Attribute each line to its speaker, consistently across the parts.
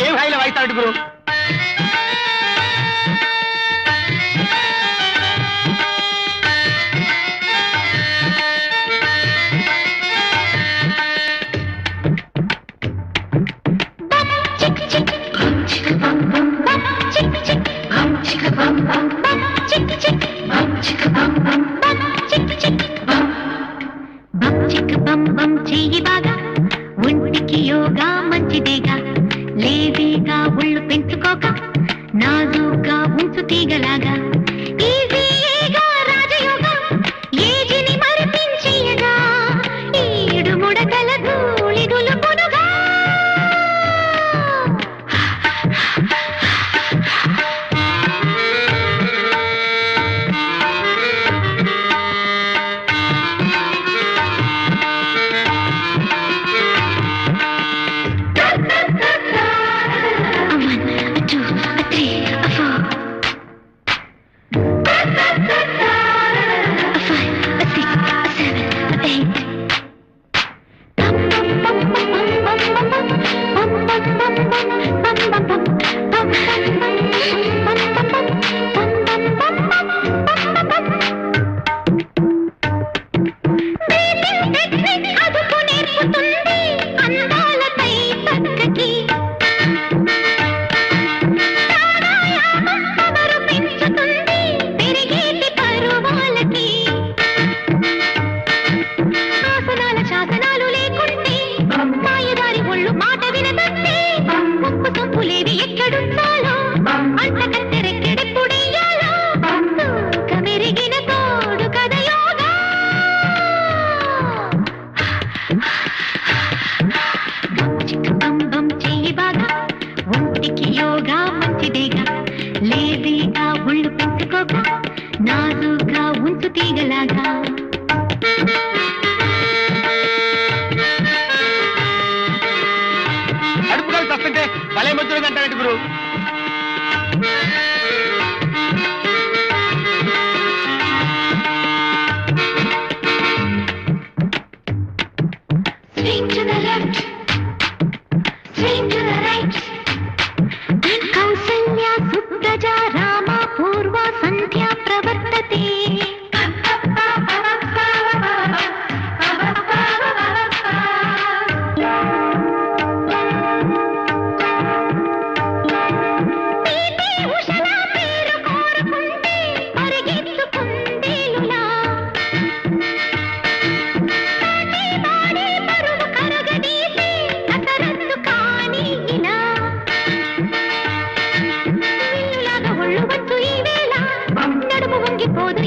Speaker 1: ఏం హాయిలో వాయిస్తాడు గురు.
Speaker 2: చెయ్యి బాగా ఒంటికి యోగా మంచిదేగా, లేదీగా ఒళ్ళు పెంచుకోక నాజుగా ఉంచు తీగలాగా, ఈజీగా రాజయోగా ఏజిని మరిపించేయగా, ఈడు ముడతల ధూళి దులుపునుగా. లేదీగా ఒళ్ళు పెంచుకోక నాజుగా ఉంచు తీగలాగా.
Speaker 1: అడుపుకాలు తస్తుంటే భలే మధ్యలో అంటారంటే గురు.
Speaker 2: Swing to the left, swing to the right. Kausalya Supraja Rama పూర్వ సంధ్యా ప్రవర్తతే.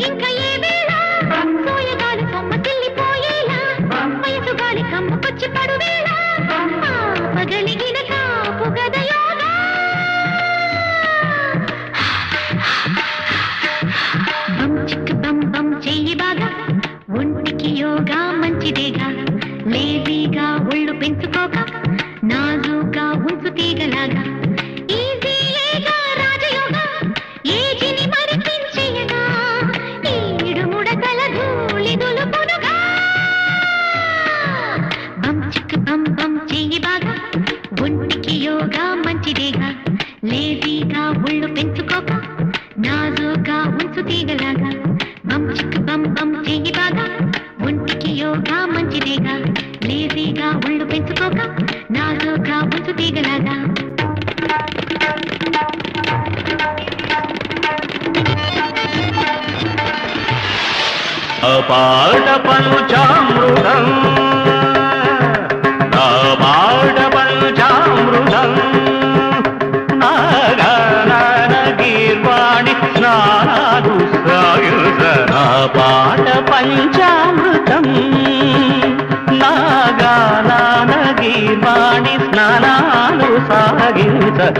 Speaker 2: ఇంకా ఏ వేళ సోయగాలి కొమ్మ తిల్లిపోయేలా, వయసు గాలి కమ్మకొచ్చి పడువేళ, పగలిగిన కాపు గదయోగా. బం చిక్ బం బం చెయ్యి బాగా ఒంటికి యోగా మంచిదేగా, లేదీగా ఒళ్ళు పెంచుకోక నాజుగా ఉంచు తీగలాగా, ఈజీగా రాజయోగా ఏజిని మరిపించేయగా, ఈడు ముడతల ధూళి దులుపునుగా. బం చిక్ బం బం చెయ్యి బాగా ఒంటికి యోగా మంచిదేగా, లేదీగా ఒళ్ళు పెంచుకోక నాజుగా ఉంచు తీగలాగా. బం చిక్ బం బం చెయ్యి బాగా ఒంటికి యోగా మంచిదేగా, లేదీగా ఒళ్ళు పెంచుకోక నాజుగా ఉంచు తీగలాగా.
Speaker 3: అపాట పంచామృతం, అపాట పంచామృతం, నాగాన గీర్వాణి స్నానాలు సాయుధ. అపాట పంచామృతం, నాగాన గీర్వాణి స్నానాలు సాగించ.